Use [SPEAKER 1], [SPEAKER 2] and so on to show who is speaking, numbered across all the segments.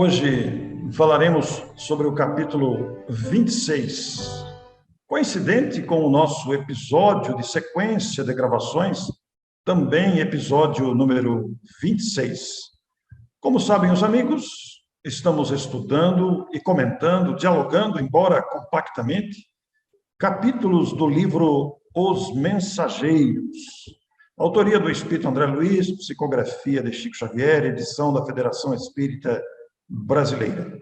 [SPEAKER 1] Hoje falaremos sobre o capítulo 26. Coincidente com o nosso episódio de sequência de gravações, também episódio número 26. Como sabem os amigos, estamos estudando e comentando, dialogando, embora compactamente, capítulos do livro Os Mensageiros. Autoria do Espírito André Luiz, psicografia de Chico Xavier, edição da Federação Espírita Brasileira.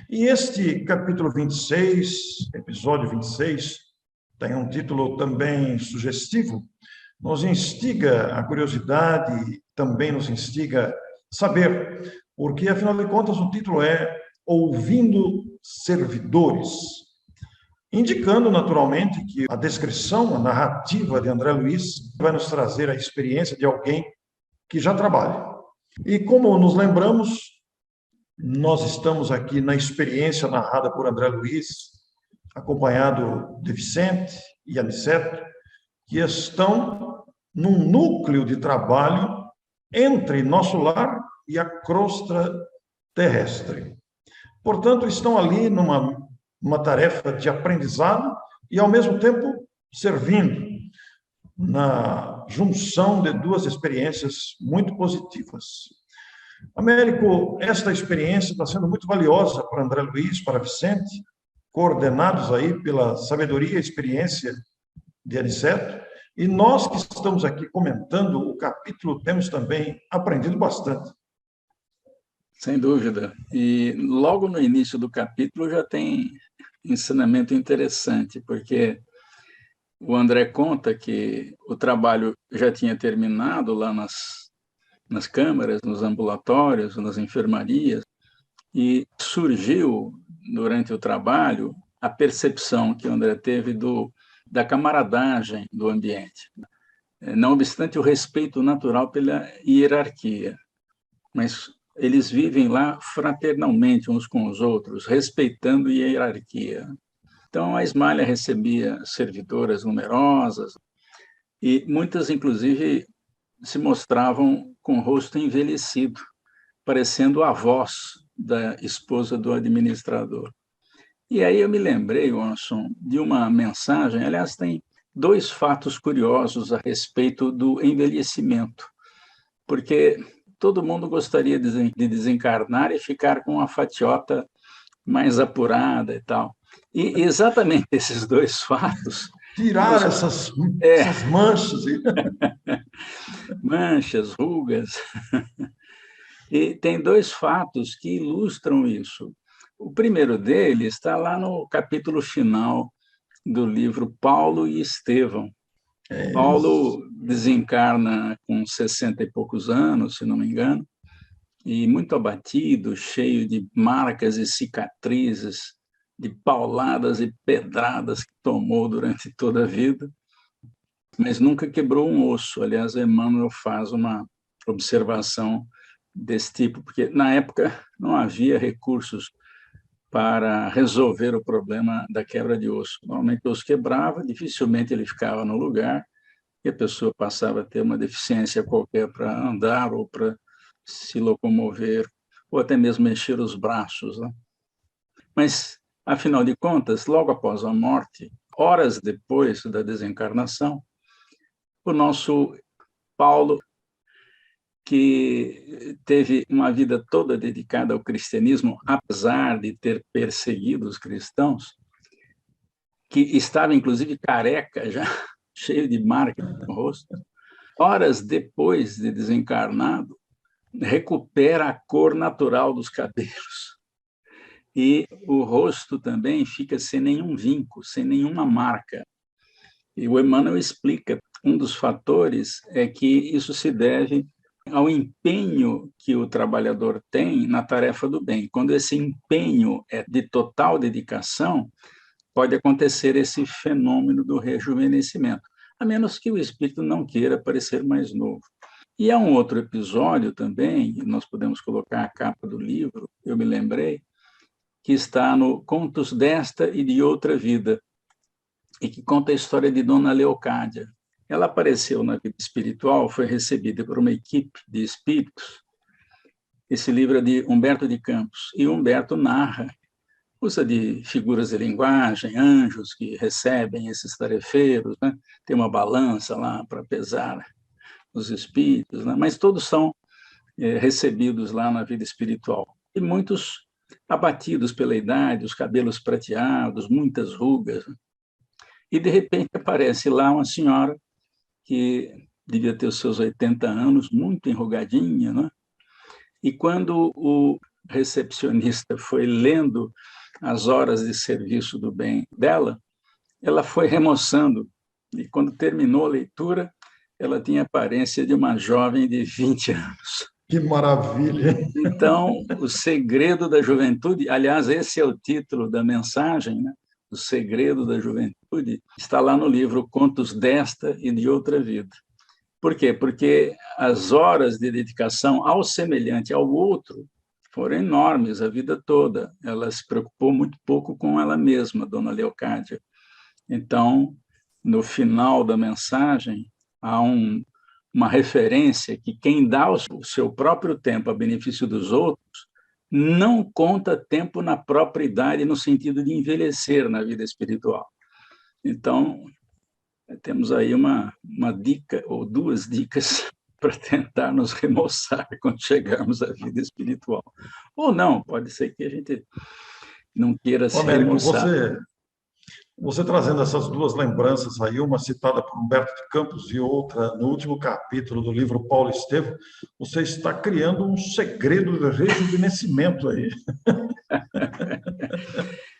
[SPEAKER 1] E este capítulo 26, episódio 26, tem um título também sugestivo, nos instiga a curiosidade, também nos instiga a saber, porque, afinal de contas, o título é Ouvindo Servidores, indicando, naturalmente, que a descrição, a narrativa de André Luiz vai nos trazer a experiência de alguém que já trabalha. E como nos lembramos, nós estamos aqui na experiência narrada por André Luiz, acompanhado de Vicente e Aniceto, que estão num núcleo de trabalho entre nosso lar e a crosta terrestre. Portanto, estão ali numa tarefa de aprendizado e, ao mesmo tempo, servindo na junção de duas experiências muito positivas. Américo, esta experiência está sendo muito valiosa para André Luiz, para Vicente, coordenados aí pela sabedoria e experiência de Aniceto, e nós que estamos aqui comentando o capítulo temos também aprendido bastante.
[SPEAKER 2] Sem dúvida. E logo no início do capítulo já tem ensinamento interessante, porque o André conta que o trabalho já tinha terminado lá nas câmaras, nos ambulatórios, nas enfermarias, e surgiu, durante o trabalho, a percepção que o André teve da camaradagem do ambiente. Não obstante o respeito natural pela hierarquia, mas eles vivem lá fraternalmente uns com os outros, respeitando a hierarquia. Então, a Ismália recebia servidoras numerosas, e muitas, inclusive, se mostravam com o rosto envelhecido, parecendo a voz da esposa do administrador. E aí eu me lembrei, Wanson, de uma mensagem, aliás, tem dois fatos curiosos a respeito do envelhecimento, porque todo mundo gostaria de desencarnar e ficar com uma fatiota mais apurada e tal. E exatamente esses dois fatos...
[SPEAKER 1] Tirar essas manchas.
[SPEAKER 2] Manchas, rugas. E tem dois fatos que ilustram isso. O primeiro deles está lá no capítulo final do livro Paulo e Estevão. Paulo desencarna com 60 e poucos anos, se não me engano, e muito abatido, cheio de marcas e cicatrizes, de pauladas e pedradas que tomou durante toda a vida, mas nunca quebrou um osso. Aliás, Emmanuel faz uma observação desse tipo, porque na época não havia recursos para resolver o problema da quebra de osso. Normalmente o osso quebrava, dificilmente ele ficava no lugar, e a pessoa passava a ter uma deficiência qualquer para andar ou para se locomover, ou até mesmo mexer os braços, né? Mas, afinal de contas, logo após a morte, horas depois da desencarnação, o nosso Paulo, que teve uma vida toda dedicada ao cristianismo, apesar de ter perseguido os cristãos, que estava inclusive careca já, cheio de marcas no rosto, horas depois de desencarnado, recupera a cor natural dos cabelos. E o rosto também fica sem nenhum vinco, sem nenhuma marca. E o Emmanuel explica, um dos fatores é que isso se deve ao empenho que o trabalhador tem na tarefa do bem. Quando esse empenho é de total dedicação, pode acontecer esse fenômeno do rejuvenescimento, a menos que o espírito não queira parecer mais novo. E há um outro episódio também, nós podemos colocar a capa do livro, eu me lembrei, que está no Contos desta e de Outra Vida, e que conta a história de Dona Leocádia. Ela apareceu na vida espiritual, foi recebida por uma equipe de espíritos Esse livro é de Humberto de Campos, e Humberto narra, usa de figuras de linguagem, anjos que recebem esses tarefeiros, né? Tem uma balança lá para pesar os espíritos, né? Mas todos são recebidos lá na vida espiritual. E muitos abatidos pela idade, os cabelos prateados, muitas rugas. E, de repente, aparece lá uma senhora que devia ter os seus 80 anos, muito enrugadinha, né? E quando o recepcionista foi lendo as horas de serviço do bem dela, ela foi remoçando. E quando terminou a leitura, ela tinha a aparência de uma jovem de 20 anos.
[SPEAKER 1] Que maravilha!
[SPEAKER 2] Então, o segredo da juventude, aliás, esse é o título da mensagem, né? O segredo da juventude, está lá no livro Contos desta e de Outra Vida. Por quê? Porque as horas de dedicação ao semelhante, ao outro, foram enormes a vida toda. Ela se preocupou muito pouco com ela mesma, Dona Leocádia. Então, no final da mensagem, há uma referência que quem dá o seu próprio tempo a benefício dos outros não conta tempo na própria idade, no sentido de envelhecer na vida espiritual. Então, temos aí uma dica, ou duas dicas, para tentar nos remoçar quando chegarmos à vida espiritual. Ou não, pode ser que a gente não queira se
[SPEAKER 1] Américo,
[SPEAKER 2] remoçar.
[SPEAKER 1] você trazendo essas duas lembranças aí, uma citada por Humberto de Campos e outra no último capítulo do livro Paulo Estevam, você está criando um segredo de rejuvenescimento aí.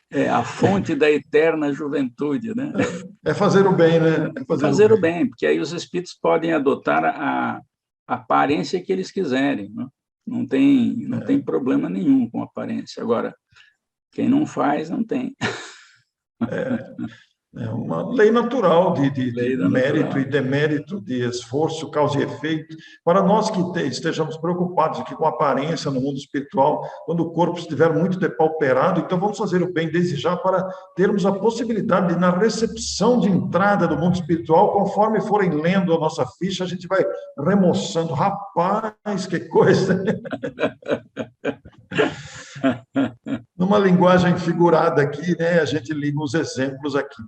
[SPEAKER 2] É a fonte da eterna juventude, né?
[SPEAKER 1] É fazer o bem, né? É
[SPEAKER 2] Fazer o bem, porque aí os espíritos podem adotar a aparência que eles quiserem, né? Não tem problema nenhum com a aparência. Agora, quem não faz, não tem.
[SPEAKER 1] É uma lei natural de
[SPEAKER 2] Lei da
[SPEAKER 1] mérito
[SPEAKER 2] natural.
[SPEAKER 1] e demérito, de esforço, causa e efeito. Para nós que estejamos preocupados aqui com a aparência no mundo espiritual, quando o corpo estiver muito depauperado, então vamos fazer o bem desde já para termos a possibilidade de, na recepção de entrada do mundo espiritual, conforme forem lendo a nossa ficha, a gente vai remoçando. Rapaz, que coisa! Numa linguagem figurada aqui, né, a gente liga os exemplos aqui.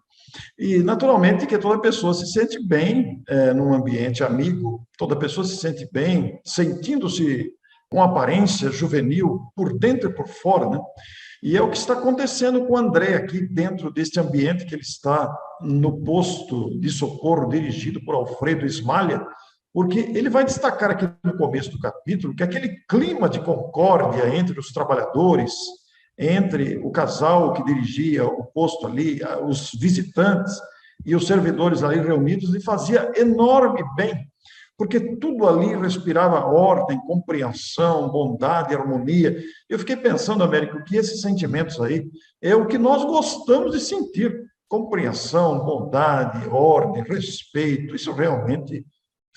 [SPEAKER 1] E, naturalmente, que toda pessoa se sente bem num ambiente amigo, toda pessoa se sente bem, sentindo-se com aparência juvenil, por dentro e por fora, né? E é o que está acontecendo com o André aqui dentro deste ambiente que ele está no posto de socorro dirigido por Alfredo Ismalha, porque ele vai destacar aqui no começo do capítulo que aquele clima de concórdia entre os trabalhadores, entre o casal que dirigia o posto ali, os visitantes e os servidores ali reunidos, lhe fazia enorme bem, porque tudo ali respirava ordem, compreensão, bondade, harmonia. Eu fiquei pensando, Américo, que esses sentimentos aí é o que nós gostamos de sentir: compreensão, bondade, ordem, respeito. Isso realmente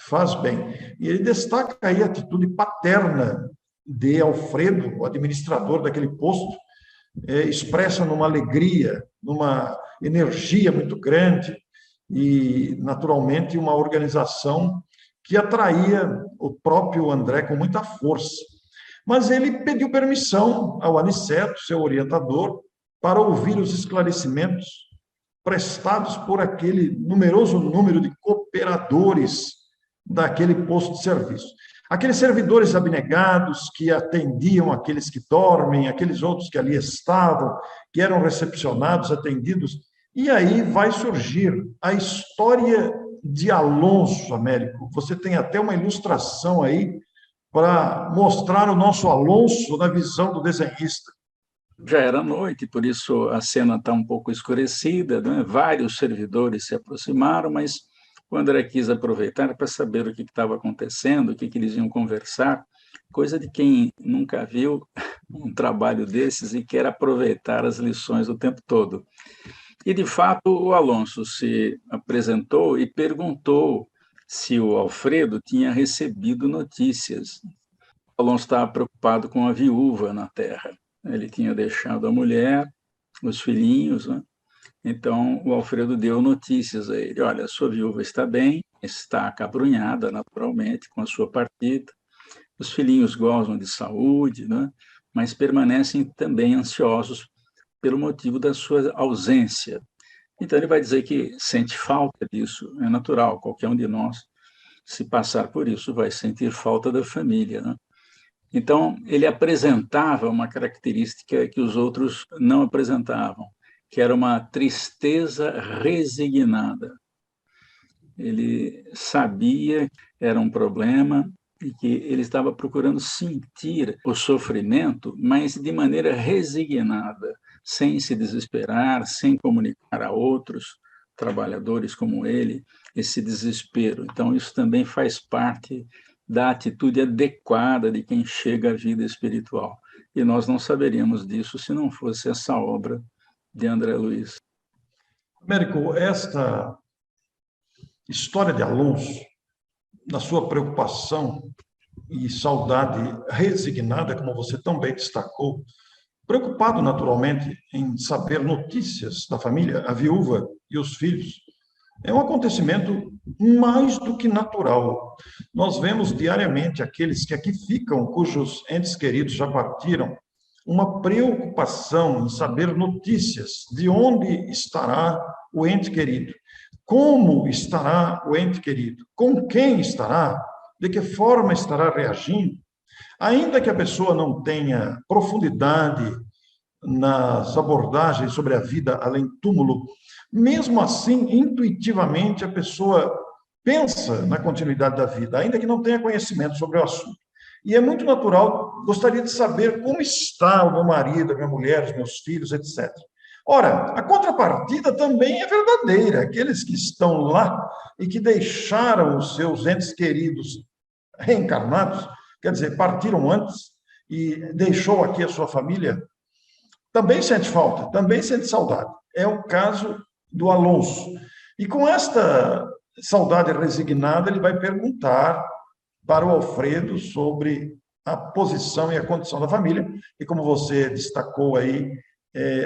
[SPEAKER 1] faz bem. E ele destaca aí a atitude paterna de Alfredo, o administrador daquele posto, expressa numa alegria, numa energia muito grande e, naturalmente, uma organização que atraía o próprio André com muita força. Mas ele pediu permissão ao Aniceto, seu orientador, para ouvir os esclarecimentos prestados por aquele numeroso número de cooperadores daquele posto de serviço. Aqueles servidores abnegados que atendiam aqueles que dormem, aqueles outros que ali estavam, que eram recepcionados, atendidos. E aí vai surgir a história de Alonso, Américo. Você tem até uma ilustração aí para mostrar o nosso Alonso na visão do desenhista.
[SPEAKER 2] Já era noite, por isso a cena está um pouco escurecida, né? Vários servidores se aproximaram, mas o André quis aproveitar para saber o que estava acontecendo, o que eles iam conversar, coisa de quem nunca viu um trabalho desses e quer aproveitar as lições o tempo todo. E, de fato, o Alonso se apresentou e perguntou se o Alfredo tinha recebido notícias. O Alonso estava preocupado com a viúva na terra. Ele tinha deixado a mulher, os filhinhos, né? Então, o Alfredo deu notícias a ele. Olha, a sua viúva está bem, está acabrunhada, naturalmente, com a sua partida. Os filhinhos gozam de saúde, né? Mas permanecem também ansiosos pelo motivo da sua ausência. Então, ele vai dizer que sente falta disso, é natural, qualquer um de nós, se passar por isso, vai sentir falta da família, né? Então, ele apresentava uma característica que os outros não apresentavam, que era uma tristeza resignada. Ele sabia que era um problema e que ele estava procurando sentir o sofrimento, mas de maneira resignada, sem se desesperar, sem comunicar a outros trabalhadores como ele esse desespero. Então, isso também faz parte da atitude adequada de quem chega à vida espiritual. E nós não saberíamos disso se não fosse essa obra de André Luiz.
[SPEAKER 1] Américo, esta história de Alonso, na sua preocupação e saudade resignada, como você tão bem destacou, preocupado naturalmente em saber notícias da família, a viúva e os filhos, é um acontecimento mais do que natural. Nós vemos diariamente aqueles que aqui ficam, cujos entes queridos já partiram, uma preocupação em saber notícias de onde estará o ente querido, como estará o ente querido, com quem estará, de que forma estará reagindo. Ainda que a pessoa não tenha profundidade nas abordagens sobre a vida além túmulo, mesmo assim, intuitivamente, a pessoa pensa na continuidade da vida, ainda que não tenha conhecimento sobre o assunto. E é muito natural, gostaria de saber como está o meu marido, a minha mulher, os meus filhos, etc. Ora, a contrapartida também é verdadeira. Aqueles que estão lá e que deixaram os seus entes queridos reencarnados, quer dizer, partiram antes e deixou aqui a sua família, também sente falta, também sente saudade. É o caso do Alonso. E com esta saudade resignada, ele vai perguntar para o Alfredo sobre a posição e a condição da família. E como você destacou aí,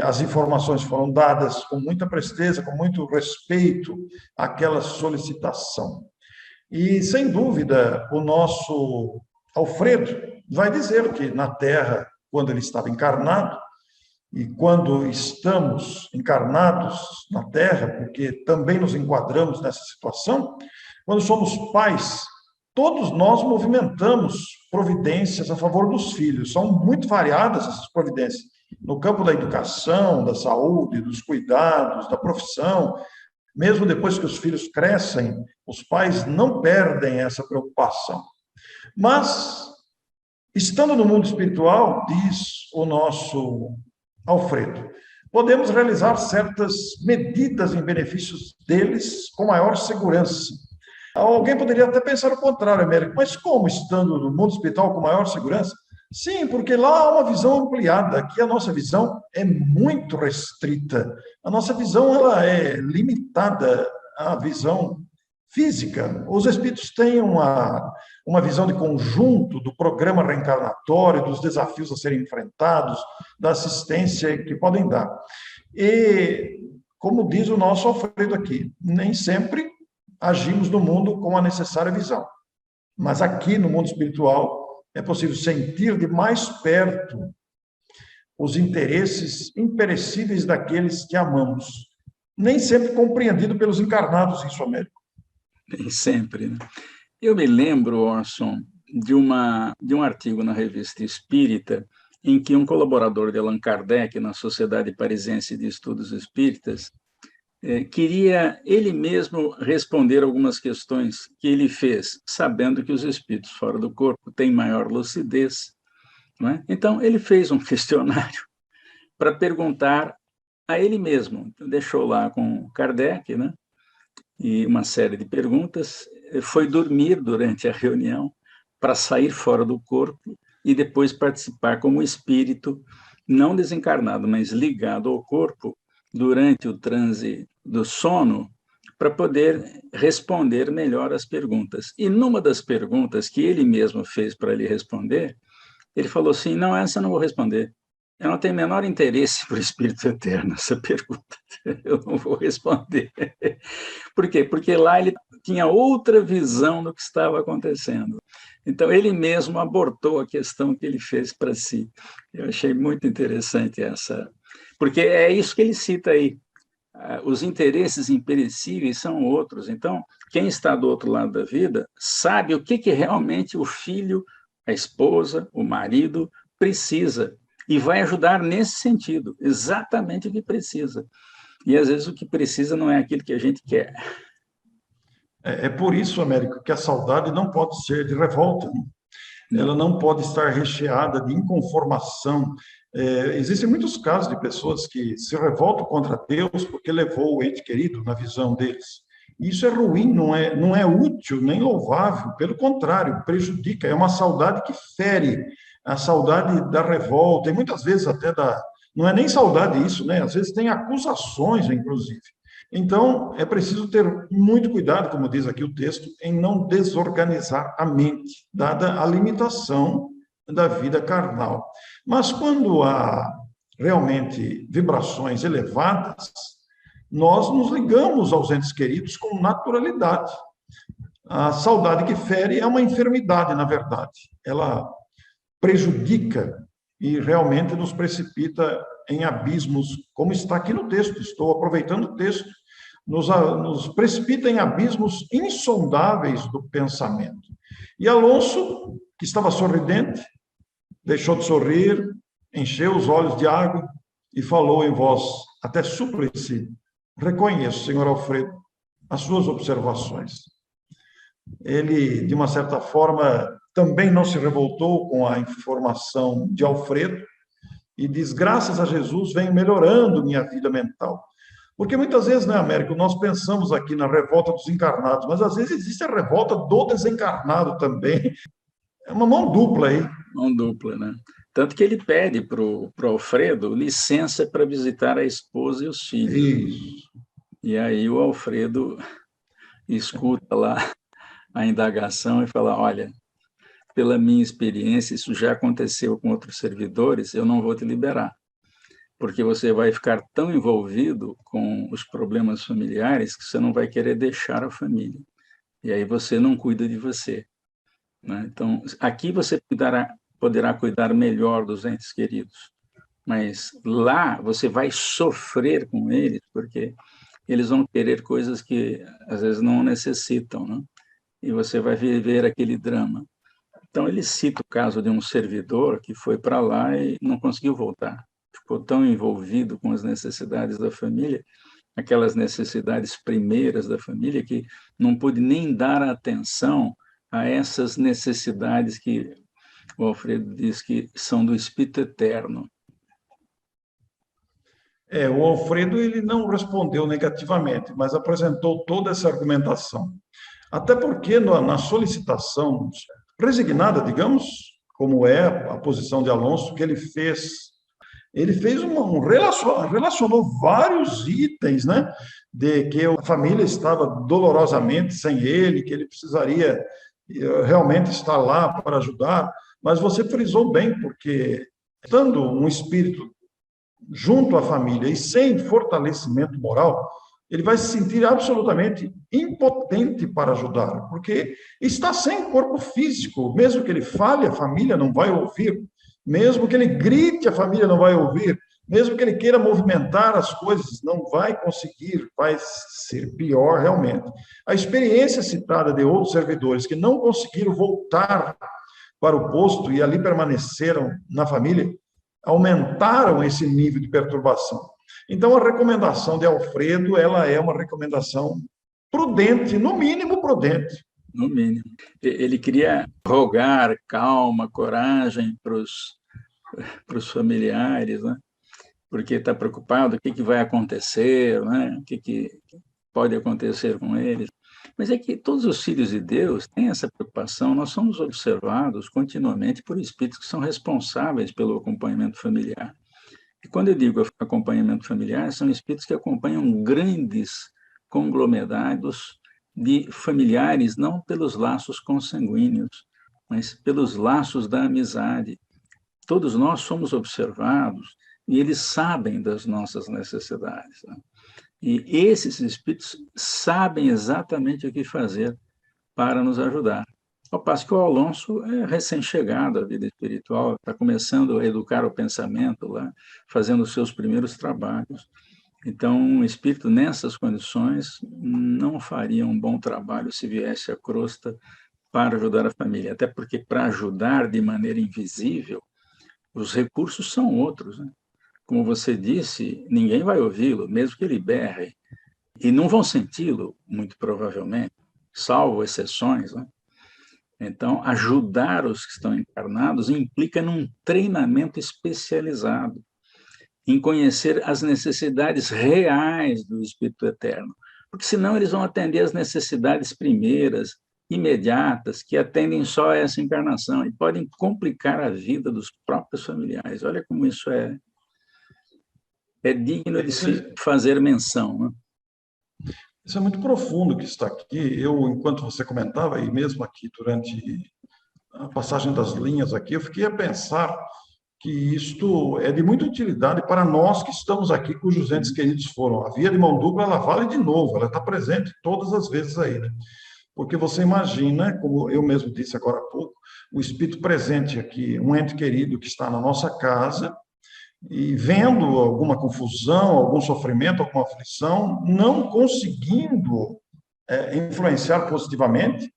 [SPEAKER 1] as informações foram dadas com muita presteza, com muito respeito àquela solicitação. E, sem dúvida, o nosso Alfredo vai dizer que na Terra, quando ele estava encarnado, e quando estamos encarnados na Terra, porque também nos enquadramos nessa situação, quando somos pais, todos nós movimentamos providências a favor dos filhos. São muito variadas essas providências, no campo da educação, da saúde, dos cuidados, da profissão. Mesmo depois que os filhos crescem, os pais não perdem essa preocupação. Mas, estando no mundo espiritual, diz o nosso Alfredo, podemos realizar certas medidas em benefícios deles com maior segurança. Alguém poderia até pensar o contrário, Américo, mas como estando no mundo espiritual com maior segurança? Sim, porque lá há uma visão ampliada. Aqui a nossa visão é muito restrita. A nossa visão ela é limitada à visão física. Os espíritos têm uma visão de conjunto do programa reencarnatório, dos desafios a serem enfrentados, da assistência que podem dar. E, como diz o nosso Alfredo aqui, nem sempre agimos no mundo com a necessária visão. Mas aqui no mundo espiritual é possível sentir de mais perto os interesses imperecíveis daqueles que amamos. Nem sempre compreendido pelos encarnados, isso, Américo.
[SPEAKER 2] Nem sempre, né? Eu me lembro, Orson, de um artigo na Revista Espírita, em que um colaborador de Allan Kardec, na Sociedade Parisiense de Estudos Espíritas, queria ele mesmo responder algumas questões que ele fez, sabendo que os espíritos fora do corpo têm maior lucidez, não é? Então, ele fez um questionário para perguntar a ele mesmo. Deixou lá com Kardec, né? E uma série de perguntas. Foi dormir durante a reunião para sair fora do corpo e depois participar como espírito, não desencarnado, mas ligado ao corpo, durante o transe do sono, para poder responder melhor as perguntas. E numa das perguntas que ele mesmo fez para ele responder, ele falou assim, não, essa eu não vou responder. Eu não tenho o menor interesse por espírito eterno, essa pergunta eu não vou responder. Por quê? Porque lá ele tinha outra visão do que estava acontecendo. Então, ele mesmo abortou a questão que ele fez para si. Eu achei muito interessante essa, porque é isso que ele cita aí. Os interesses imperecíveis são outros. Então, quem está do outro lado da vida sabe o que realmente o filho, a esposa, o marido precisa e vai ajudar nesse sentido, exatamente o que precisa. E às vezes o que precisa não é aquilo que a gente quer.
[SPEAKER 1] É por isso, Américo, que a saudade não pode ser de revolta, né? Ela
[SPEAKER 2] Não.
[SPEAKER 1] não pode estar recheada de inconformação. Existem muitos casos de pessoas que se revoltam contra Deus porque levou o ente querido na visão deles. Isso é ruim, não é útil nem louvável, pelo contrário, prejudica. É uma saudade que fere, a saudade da revolta, e muitas vezes até da. Não é nem saudade isso, né? Às vezes tem acusações, inclusive. Então, é preciso ter muito cuidado, como diz aqui o texto, em não desorganizar a mente, dada a limitação da vida carnal. Mas quando há realmente vibrações elevadas, nós nos ligamos aos entes queridos com naturalidade. A saudade que fere é uma enfermidade, na verdade. Ela prejudica e realmente nos precipita em abismos, como está aqui no texto. Estou aproveitando o texto. Nos precipita em abismos insondáveis do pensamento. E Alonso, que estava sorridente, deixou de sorrir, encheu os olhos de água e falou em voz até súplice: reconheço, senhor Alfredo, as suas observações. Ele, de uma certa forma, também não se revoltou com a informação de Alfredo e diz: graças a Jesus, venho melhorando minha vida mental. Porque muitas vezes, né, Américo, nós pensamos aqui na revolta dos encarnados, mas às vezes existe a revolta do desencarnado também. É uma mão dupla aí.
[SPEAKER 2] Mão dupla, né? Tanto que ele pede para o Alfredo licença para visitar a esposa e os filhos.
[SPEAKER 1] Isso.
[SPEAKER 2] E aí o Alfredo escuta lá a indagação e fala: olha, pela minha experiência, isso já aconteceu com outros servidores, eu não vou te liberar, porque você vai ficar tão envolvido com os problemas familiares que você não vai querer deixar a família. E aí você não cuida de você, né? Então, aqui você poderá cuidar melhor dos entes queridos, mas lá você vai sofrer com eles, porque eles vão querer coisas que às vezes não necessitam, né? E você vai viver aquele drama. Então, ele cita o caso de um servidor que foi para lá e não conseguiu voltar. Ficou tão envolvido com as necessidades da família, aquelas necessidades primeiras da família, que não pôde nem dar atenção a essas necessidades que o Alfredo diz que são do Espírito Eterno.
[SPEAKER 1] O Alfredo ele não respondeu negativamente, mas apresentou toda essa argumentação. Até porque na solicitação resignada, digamos, como é a posição de Alonso, que ele fez relacionou vários itens, né? De que a família estava dolorosamente sem ele, que ele precisaria realmente estar lá para ajudar. Mas você frisou bem, porque estando um espírito junto à família e sem fortalecimento moral, ele vai se sentir absolutamente impotente para ajudar, porque está sem corpo físico. Mesmo que ele fale, a família não vai ouvir. Mesmo que ele grite, a família não vai ouvir. Mesmo que ele queira movimentar as coisas, não vai conseguir, vai ser pior realmente. A experiência citada de outros servidores que não conseguiram voltar para o posto e ali permaneceram na família, aumentaram esse nível de perturbação. Então, a recomendação de Alfredo, ela é uma recomendação prudente, no mínimo prudente.
[SPEAKER 2] No mínimo. Ele queria rogar calma, coragem para os familiares, né? Porque está preocupado, o que vai acontecer, né? O que pode acontecer com eles. Mas é que todos os filhos de Deus têm essa preocupação, nós somos observados continuamente por espíritos que são responsáveis pelo acompanhamento familiar. E quando eu digo acompanhamento familiar, são espíritos que acompanham grandes conglomerados de familiares, não pelos laços consanguíneos, mas pelos laços da amizade, Todos nós somos observados e eles sabem das nossas necessidades, né? E esses espíritos sabem exatamente o que fazer para nos ajudar. Ao passo que o Alonso é recém-chegado à vida espiritual, está começando a educar o pensamento lá, fazendo os seus primeiros trabalhos. Então, um espírito nessas condições não faria um bom trabalho se viesse à crosta para ajudar a família. Até porque, para ajudar de maneira invisível, os recursos são outros, né? Como você disse, ninguém vai ouvi-lo, mesmo que ele berre, e não vão senti-lo, muito provavelmente, salvo exceções, né? Então, ajudar os que estão encarnados implica num treinamento especializado, em conhecer as necessidades reais do Espírito Eterno, porque senão eles vão atender às necessidades primeiras, imediatas, que atendem só a essa encarnação e podem complicar a vida dos próprios familiares. Olha como isso é digno de se fazer menção, né?
[SPEAKER 1] Isso é muito profundo que está aqui. Eu, enquanto você comentava, e mesmo aqui durante a passagem das linhas aqui, eu fiquei a pensar que isto é de muita utilidade para nós que estamos aqui, cujos entes queridos foram. A via de mão dupla, ela vale de novo, ela está presente todas as vezes aí, né? Porque você imagina, como eu mesmo disse agora há pouco, o espírito presente aqui, um ente querido que está na nossa casa, e vendo alguma confusão, algum sofrimento, alguma aflição, não conseguindo influenciar positivamente,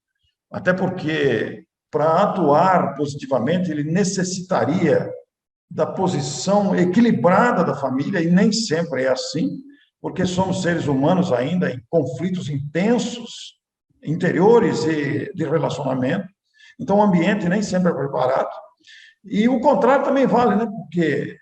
[SPEAKER 1] até porque para atuar positivamente ele necessitaria da posição equilibrada da família, e nem sempre é assim, porque somos seres humanos ainda em conflitos intensos, interiores e de relacionamento, então o ambiente nem sempre é preparado. E o contrário também vale, né? Porque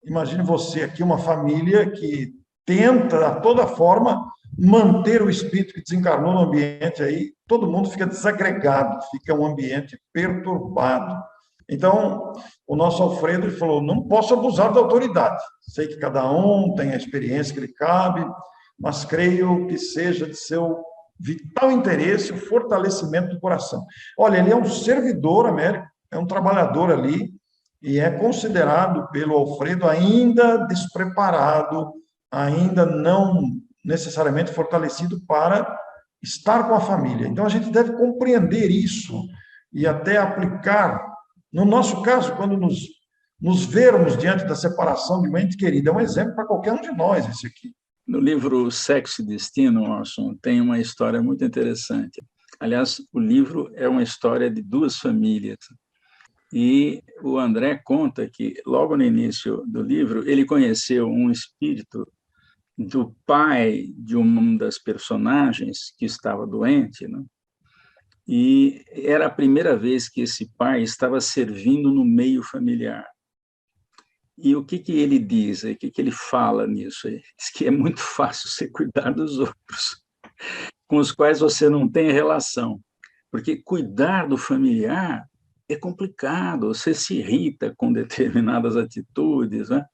[SPEAKER 1] imagine você aqui, uma família que tenta, a toda forma, manter o espírito que desencarnou no ambiente aí, todo mundo fica desagregado, fica um ambiente perturbado. Então, o nosso Alfredo ele falou, não posso abusar da autoridade. Sei que cada um tem a experiência que lhe cabe, mas creio que seja de seu vital interesse o fortalecimento do coração. Olha, ele é um servidor, Américo, é um trabalhador ali, e é considerado pelo Alfredo ainda despreparado, ainda não necessariamente fortalecido para estar com a família. Então, a gente deve compreender isso e até aplicar. No nosso caso, quando nos vermos diante da separação de um ente querido, é um exemplo para qualquer um de nós, esse aqui.
[SPEAKER 2] No livro Sexo e Destino, Orson, tem uma história muito interessante. Aliás, o livro é uma história de duas famílias. E o André conta que, logo no início do livro, ele conheceu um espírito do pai de uma das personagens que estava doente, né? E era a primeira vez que esse pai estava servindo no meio familiar. E o que ele diz, o que ele fala nisso? Ele diz que é muito fácil você cuidar dos outros, com os quais você não tem relação, porque cuidar do familiar é complicado, você se irrita com determinadas atitudes, né?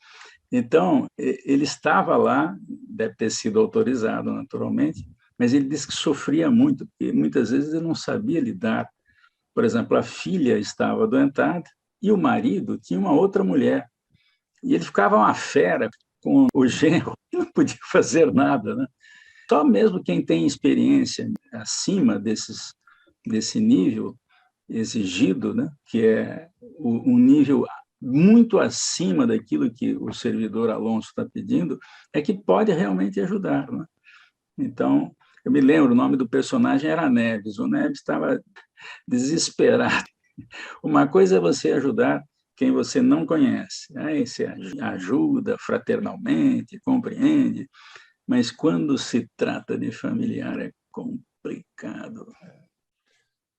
[SPEAKER 2] Então, ele estava lá, deve ter sido autorizado, naturalmente, mas ele disse que sofria muito, porque muitas vezes ele não sabia lidar. Por exemplo, a filha estava adoentada e o marido tinha uma outra mulher. E ele ficava uma fera com o genro, e não podia fazer nada, né? Só mesmo quem tem experiência acima desse nível exigido, né, que é um nível muito acima daquilo que o servidor Alonso está pedindo, é que pode realmente ajudar, né? Então, eu me lembro, o nome do personagem era Neves. O Neves estava desesperado. Uma coisa é você ajudar quem você não conhece. Aí você ajuda fraternalmente, compreende, mas quando se trata de familiar é complicado.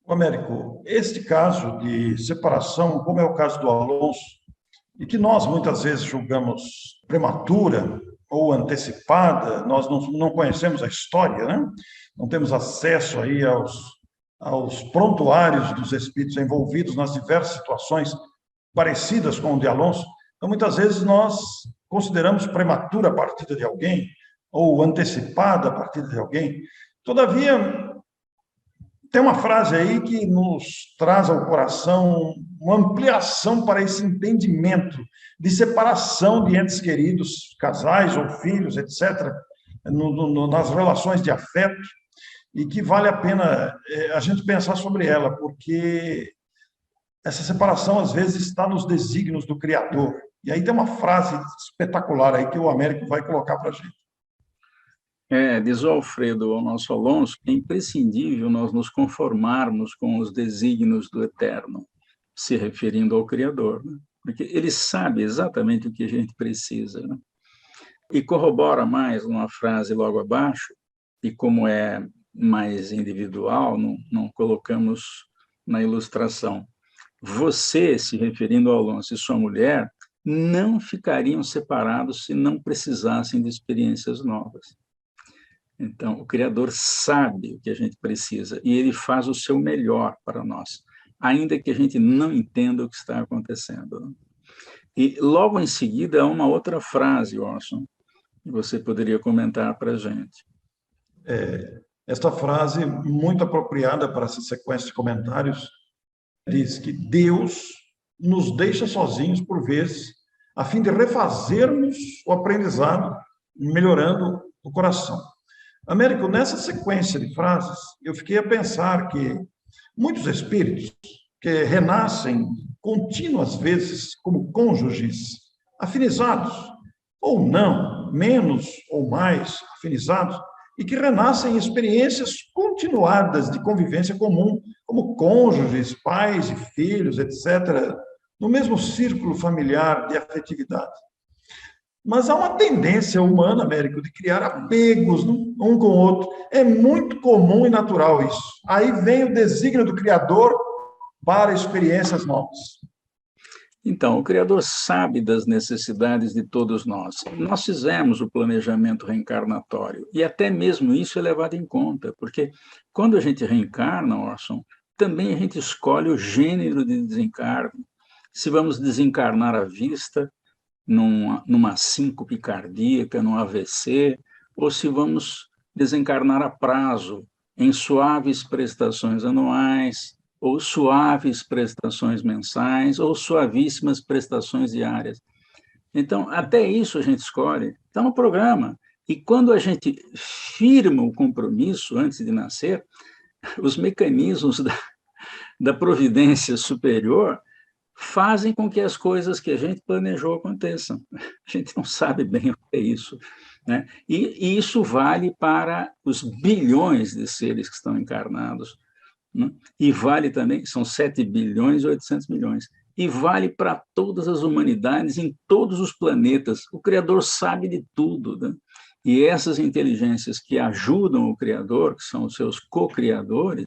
[SPEAKER 1] Américo, este caso de separação, como é o caso do Alonso, e que nós muitas vezes julgamos prematura ou antecipada, nós não conhecemos a história, né? Não temos acesso aí aos prontuários dos espíritos envolvidos nas diversas situações parecidas com o de Alonso. Então, muitas vezes nós consideramos prematura a partida de alguém ou antecipada a partida de alguém. Todavia, tem uma frase aí que nos traz ao coração uma ampliação para esse entendimento de separação de entes queridos, casais ou filhos, etc., nas relações de afeto, e que vale a pena a gente pensar sobre ela, porque essa separação, às vezes, está nos desígnios do Criador. E aí tem uma frase espetacular aí que o Américo vai colocar para a gente.
[SPEAKER 2] Diz o Alfredo ao nosso Alonso, é imprescindível nós nos conformarmos com os desígnios do Eterno, se referindo ao Criador, né? Porque ele sabe exatamente o que a gente precisa, né? E corrobora mais uma frase logo abaixo, e como é mais individual, não colocamos na ilustração. Você, se referindo ao Alonso, e sua mulher, não ficariam separados se não precisassem de experiências novas. Então, o Criador sabe o que a gente precisa e ele faz o seu melhor para nós, ainda que a gente não entenda o que está acontecendo. E logo em seguida há uma outra frase, Orson, que você poderia comentar para a gente.
[SPEAKER 1] Esta frase, muito apropriada para essa sequência de comentários, diz que Deus nos deixa sozinhos por vezes, a fim de refazermos o aprendizado, melhorando o coração. Américo, nessa sequência de frases, eu fiquei a pensar que muitos espíritos que renascem contínuas vezes como cônjuges, afinizados, ou não, menos ou mais afinizados, e que renascem em experiências continuadas de convivência comum, como cônjuges, pais e filhos, etc., no mesmo círculo familiar de afetividade. Mas há uma tendência humana, Américo, de criar apegos um com o outro. É muito comum e natural isso. Aí vem o desígnio do Criador para experiências novas.
[SPEAKER 2] Então, o Criador sabe das necessidades de todos nós. Nós fizemos o planejamento reencarnatório, e até mesmo isso é levado em conta, porque quando a gente reencarna, Orson, também a gente escolhe o gênero de desencarne. Se vamos desencarnar à vista, numa síncope cardíaca, num AVC, ou se vamos desencarnar a prazo, em suaves prestações anuais, ou suaves prestações mensais, ou suavíssimas prestações diárias. Então, até isso a gente escolhe. Está no programa. E quando a gente firma o compromisso antes de nascer, os mecanismos da providência superior fazem com que as coisas que a gente planejou aconteçam. A gente não sabe bem o que é isso, né? E isso vale para os bilhões de seres que estão encarnados, né? E vale também, são 7 bilhões e 800 milhões, e vale para todas as humanidades em todos os planetas. O Criador sabe de tudo, né? E essas inteligências que ajudam o Criador, que são os seus co-criadores,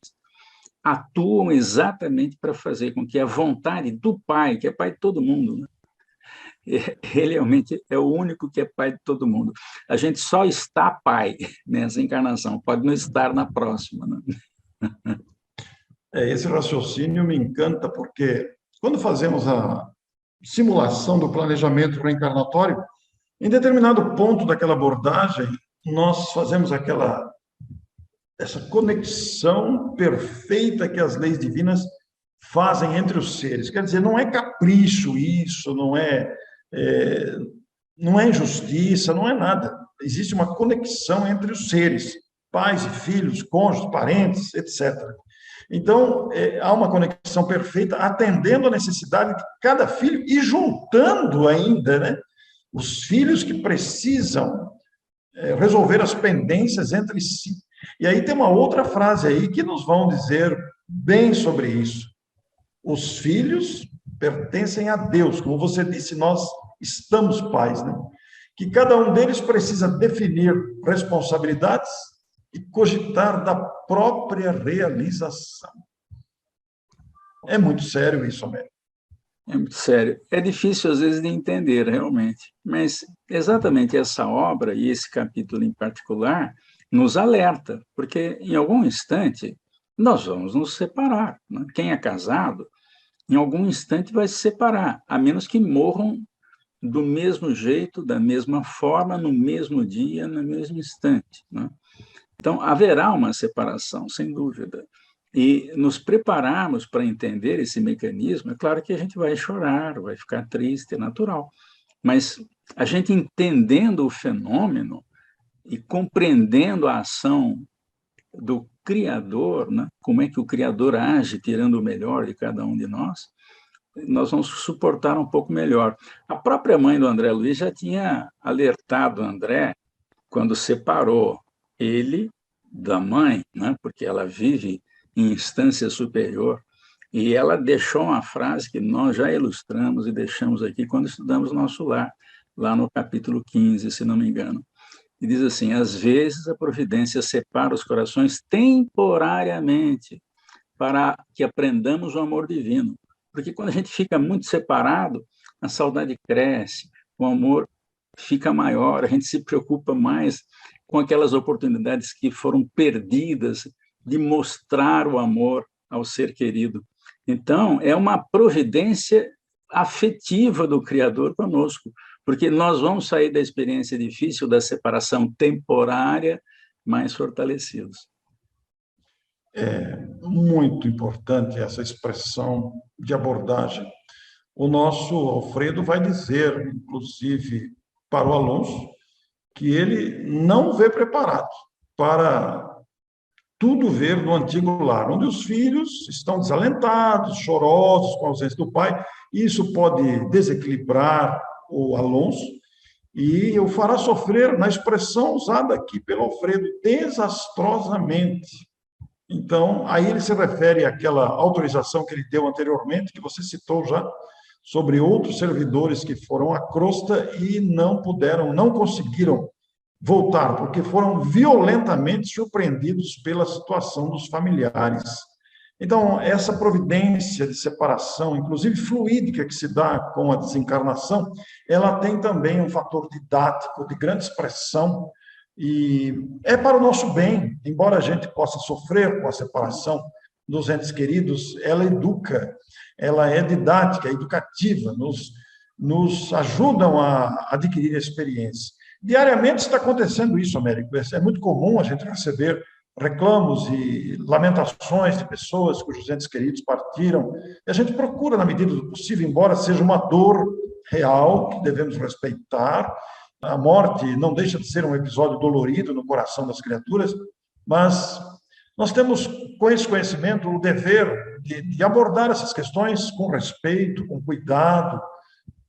[SPEAKER 2] atuam exatamente para fazer com que a vontade do Pai, que é Pai de todo mundo, né? Ele realmente é o único que é Pai de todo mundo. A gente só está Pai nessa encarnação, pode não estar na próxima, né?
[SPEAKER 1] Esse raciocínio me encanta, porque quando fazemos a simulação do planejamento reencarnatório, em determinado ponto daquela abordagem, nós fazemos essa conexão perfeita que as leis divinas fazem entre os seres. Quer dizer, não é capricho isso, não é injustiça, não é nada. Existe uma conexão entre os seres, pais e filhos, cônjuges, parentes, etc. Então, há uma conexão perfeita, atendendo a necessidade de cada filho e juntando ainda, né, os filhos que precisam resolver as pendências entre si. E aí tem uma outra frase aí que nos vão dizer bem sobre isso. Os filhos pertencem a Deus, como você disse, nós estamos pais, né? Que cada um deles precisa definir responsabilidades e cogitar da própria realização. É muito sério isso, Américo.
[SPEAKER 2] É muito sério. É difícil, às vezes, de entender, realmente. Mas exatamente essa obra, e esse capítulo em particular, nos alerta, porque, em algum instante, nós vamos nos separar, né? Quem é casado, em algum instante vai se separar, a menos que morram do mesmo jeito, da mesma forma, no mesmo dia, no mesmo instante, né? Então, haverá uma separação, sem dúvida. e nos prepararmos para entender esse mecanismo, é claro que a gente vai chorar, vai ficar triste, é natural. Mas a gente entendendo o fenômeno e compreendendo a ação do Criador, né? Como é que o Criador age, tirando o melhor de cada um de nós vamos suportar um pouco melhor. A própria mãe do André Luiz já tinha alertado o André quando separou ele da mãe, né? Porque ela vive em instância superior, e ela deixou uma frase que nós já ilustramos e deixamos aqui quando estudamos Nosso Lar, lá no capítulo 15, se não me engano. E diz assim: às vezes a providência separa os corações temporariamente para que aprendamos o amor divino. Porque quando a gente fica muito separado, a saudade cresce, o amor fica maior, a gente se preocupa mais com aquelas oportunidades que foram perdidas de mostrar o amor ao ser querido. Então, é uma providência afetiva do Criador conosco, porque nós vamos sair da experiência difícil da separação temporária mais fortalecidos.
[SPEAKER 1] É muito importante essa expressão de abordagem. O nosso Alfredo vai dizer, inclusive, para o Alonso, que ele não vê preparado para tudo ver no antigo lar, onde os filhos estão desalentados, chorosos com a ausência do pai. Isso pode desequilibrar o Alonso e o fará sofrer, na expressão usada aqui pelo Alfredo, desastrosamente. Então, aí ele se refere àquela autorização que ele deu anteriormente, que você citou já, sobre outros servidores que foram à crosta e não puderam, não conseguiram voltar, porque foram violentamente surpreendidos pela situação dos familiares. Então, essa providência de separação, inclusive fluídica, que se dá com a desencarnação, ela tem também um fator didático de grande expressão e é para o nosso bem, embora a gente possa sofrer com a separação dos entes queridos, ela educa, ela é didática, educativa, nos ajudam a adquirir a experiência. Diariamente está acontecendo isso, Américo. É muito comum a gente receber reclamos e lamentações de pessoas cujos entes queridos partiram. E a gente procura, na medida do possível, embora seja uma dor real, que devemos respeitar. A morte não deixa de ser um episódio dolorido no coração das criaturas, mas nós temos, com esse conhecimento, o dever de abordar essas questões com respeito, com cuidado,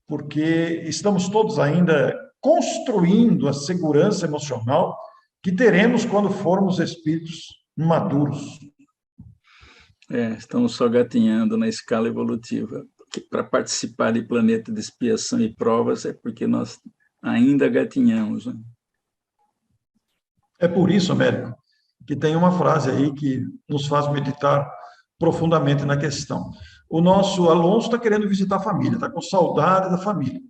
[SPEAKER 1] porque estamos todos ainda construindo a segurança emocional que teremos quando formos espíritos maduros.
[SPEAKER 2] Estamos só gatinhando na escala evolutiva. Para participar de planeta de expiação e provas é porque nós ainda gatinhamos. Né?
[SPEAKER 1] É por isso, Américo, que tem uma frase aí que nos faz meditar profundamente na questão. O nosso Alonso está querendo visitar a família, está com saudade da família.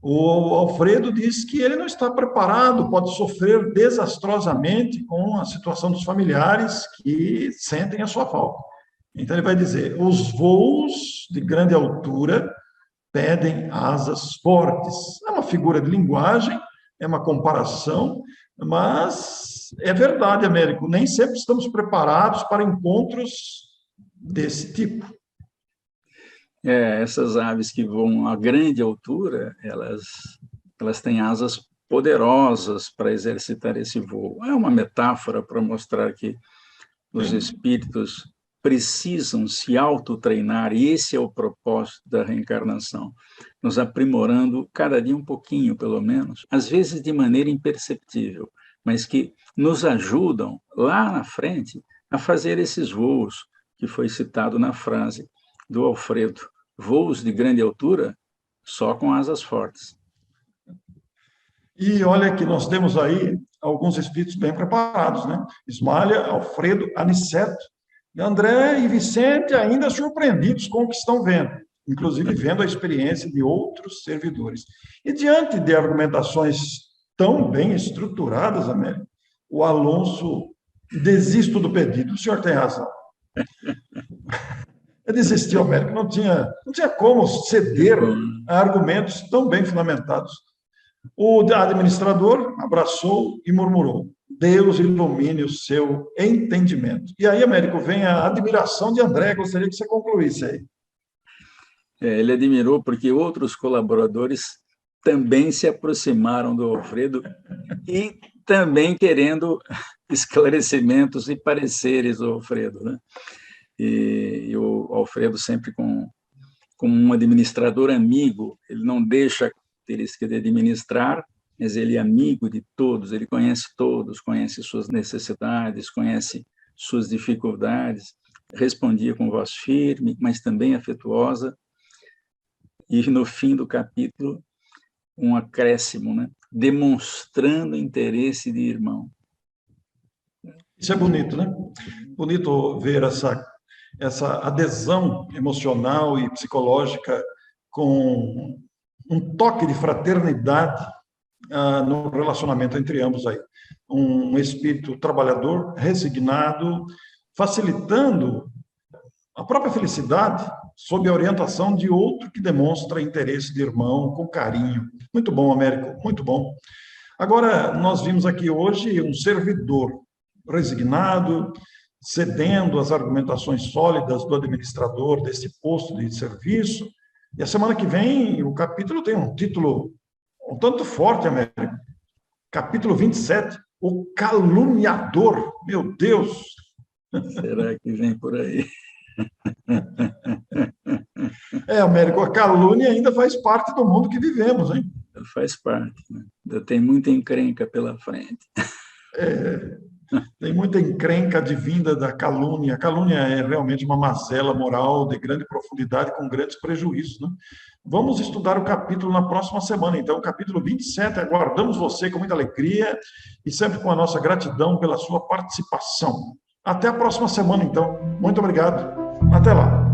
[SPEAKER 1] O Alfredo diz que ele não está preparado, pode sofrer desastrosamente com a situação dos familiares que sentem a sua falta. Então, ele vai dizer: os voos de grande altura pedem asas fortes. É uma figura de linguagem, é uma comparação, mas é verdade, Américo, nem sempre estamos preparados para encontros desse tipo.
[SPEAKER 2] Essas aves que voam a grande altura, elas têm asas poderosas para exercitar esse voo. É uma metáfora para mostrar que os espíritos precisam se autotreinar, e esse é o propósito da reencarnação, nos aprimorando cada dia um pouquinho, pelo menos, às vezes de maneira imperceptível, mas que nos ajudam lá na frente a fazer esses voos que foi citado na frase do Alfredo: voos de grande altura só com asas fortes.
[SPEAKER 1] E olha que nós temos aí alguns espíritos bem preparados, né? Ismália, Alfredo, Aniceto, André e Vicente ainda surpreendidos com o que estão vendo, inclusive vendo a experiência de outros servidores. E diante de argumentações tão bem estruturadas, Américo, o Alonso desiste do pedido. O senhor tem razão. Eu desisti, Américo, não tinha como ceder a argumentos tão bem fundamentados. O administrador abraçou e murmurou: Deus ilumine o seu entendimento. E aí, Américo, vem a admiração de André. Gostaria que você concluísse aí.
[SPEAKER 2] Ele admirou porque outros colaboradores também se aproximaram do Alfredo e também querendo esclarecimentos e pareceres do Alfredo, né? E o Alfredo sempre como um administrador amigo, ele não deixa a característica de administrar, mas ele é amigo de todos, ele conhece todos, conhece suas necessidades, conhece suas dificuldades, respondia com voz firme, mas também afetuosa, e no fim do capítulo, um acréscimo, né? Demonstrando interesse de irmão.
[SPEAKER 1] Isso é bonito, né? Bonito ver essa adesão emocional e psicológica com um toque de fraternidade no relacionamento entre ambos aí. Um espírito trabalhador, resignado, facilitando a própria felicidade sob a orientação de outro que demonstra interesse de irmão com carinho. Muito bom, Américo, muito bom. Agora, nós vimos aqui hoje um servidor resignado, cedendo às argumentações sólidas do administrador desse posto de serviço. E a semana que vem, o capítulo tem um título um tanto forte, Américo. Capítulo 27, o caluniador. Meu Deus!
[SPEAKER 2] Será que vem por aí?
[SPEAKER 1] Américo, a calúnia ainda faz parte do mundo que vivemos, hein?
[SPEAKER 2] Faz parte, né? Ainda tem muita encrenca pela frente.
[SPEAKER 1] Tem muita encrenca advinda da calúnia. A calúnia é realmente uma mazela moral de grande profundidade, com grandes prejuízos, né? Vamos estudar o capítulo na próxima semana, então, o capítulo 27. Aguardamos você com muita alegria e sempre com a nossa gratidão pela sua participação. Até a próxima semana, então. Muito obrigado. Até lá.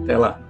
[SPEAKER 2] Até lá.